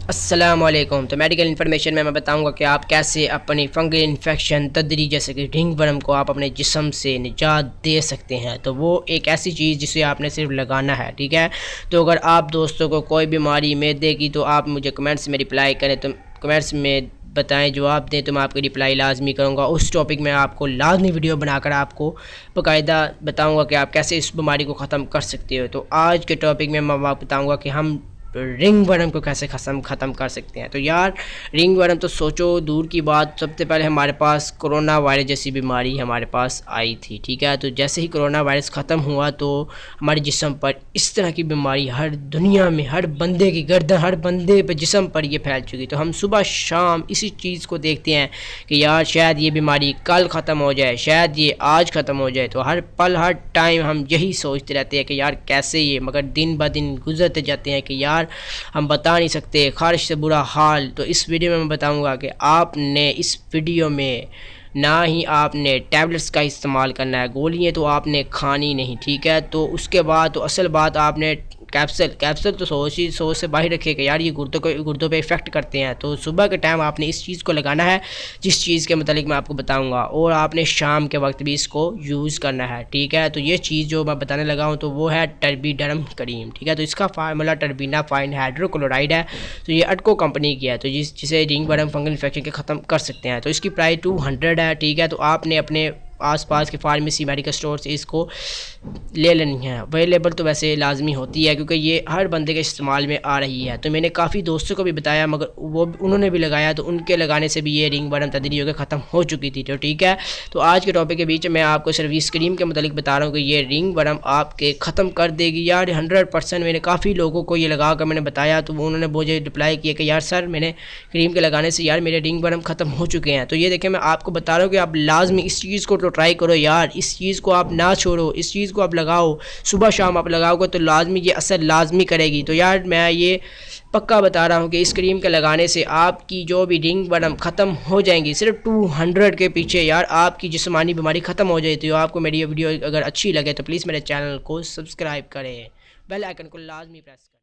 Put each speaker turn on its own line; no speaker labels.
अस्सलामुअलैकुम। तो medical information में मैं बताऊंगा कि आप कैसे अपनी फंगल इन्फेक्शन तदरी जैसे कि रिंगवर्म को आप अपने जिस्म से निजात दे सकते हैं। तो वो एक ऐसी चीज़ जिसे आपने सिर्फ लगाना है, ठीक है। तो अगर आप दोस्तों को कोई बीमारी मैदे की तो आप मुझे कमेंट्स में रिप्लाई करें, तो कमेंट्स में बताएं, जवाब दें, तो मैं आपकी रिप्लाई लाजमी करूँगा। उस टॉपिक में आपको लाजमी वीडियो बनाकर आपको बाकायदा बताऊँगा कि आप कैसे इस बीमारी को ख़त्म कर सकते हो। तो आज के टॉपिक में मैं आपको बताऊँगा कि हम रिंग वर्म को कैसे ख़त्म कर सकते हैं। तो यार रिंग वर्म तो सोचो दूर की बात, सबसे पहले हमारे पास कोरोना वायरस जैसी बीमारी हमारे पास आई थी, ठीक है। तो जैसे ही कोरोना वायरस ख़त्म हुआ तो हमारे जिस्म पर इस तरह की बीमारी हर दुनिया में हर बंदे की गर्दन हर बंदे पर जिस्म पर ये फैल चुकी। तो हम सुबह शाम इसी चीज़ को देखते हैं कि यार शायद ये बीमारी कल ख़त्म हो जाए, शायद ये आज ख़त्म हो जाए। तो हर पल हर टाइम हम यही सोचते रहते हैं कि यार कैसे ये, मगर दिन ब दिन गुजरते जाते हैं कि यार हम बता नहीं सकते, खारिश से बुरा हाल। तो इस वीडियो में मैं बताऊंगा कि आपने इस वीडियो में ना ही आपने टैबलेट्स का इस्तेमाल करना है, गोलियां तो आपने खानी नहीं, ठीक है। तो उसके बाद तो असल बात आपने कैप्सूल तो सोच से बाहर रखिए कि यार ये गुर्दों पे इफ़ेक्ट करते हैं। तो सुबह के टाइम आपने इस चीज़ को लगाना है जिस चीज़ के मतलब मैं आपको बताऊंगा, और आपने शाम के वक्त भी इसको यूज़ करना है, ठीक है। तो ये चीज़ जो मैं बताने लगा हूँ तो वो है टर्बीडर्म क्रीम, ठीक है। तो इसका फार्मूला टर्बीना फाइन हाइड्रोक्लोराइड है। तो ये अटको कंपनी की है, तो जिसे रिंग वर्म फंगल इन्फेक्शन के ख़त्म कर सकते हैं। तो इसकी प्राइस 200 है, ठीक है। तो आपने अपने आसपास के फार्मेसी मेडिकल स्टोर से इसको ले लेनी है। अवेलेबल तो वैसे लाजमी होती है क्योंकि ये हर बंदे के इस्तेमाल में आ रही है। तो मैंने काफ़ी दोस्तों को भी बताया, मगर उन्होंने भी लगाया, तो उनके लगाने से भी ये रिंग वर्म तदरी होकर ख़त्म हो चुकी थी। तो ठीक है, तो आज के टॉपिक के बीच मैं आपको सिर्फ इस क्रीम के मतलब बता रहा हूँ कि ये रिंग वर्म आपके ख़त्म कर देगी यार 100%। मैंने काफ़ी लोगों को ये लगा कर मैंने बताया, तो उन्होंने मुझे रिप्लाई किया कि यार सर मैंने क्रीम के लगाने से यार मेरे रिंग वर्म ख़त्म हो चुके हैं। तो ये देखें, मैं आपको बता रहा हूँ कि आप लाजमी इस चीज़ को तो ट्राई करो यार, इस चीज़ को आप ना छोड़ो, इस चीज़ को आप लगाओ, सुबह शाम आप लगाओगे तो लाजमी ये असर लाजमी करेगी। तो यार मैं ये पक्का बता रहा हूँ कि इस क्रीम के लगाने से आपकी जो भी रिंग वर्म ख़त्म हो जाएंगी सिर्फ 200 के पीछे। यार आपकी जिस्मानी बीमारी ख़त्म हो जाती है। आपको मेरी ये वीडियो अगर अच्छी लगे तो प्लीज़ मेरे चैनल को सब्सक्राइब करें, बेल आइकन को लाजमी प्रेस करें।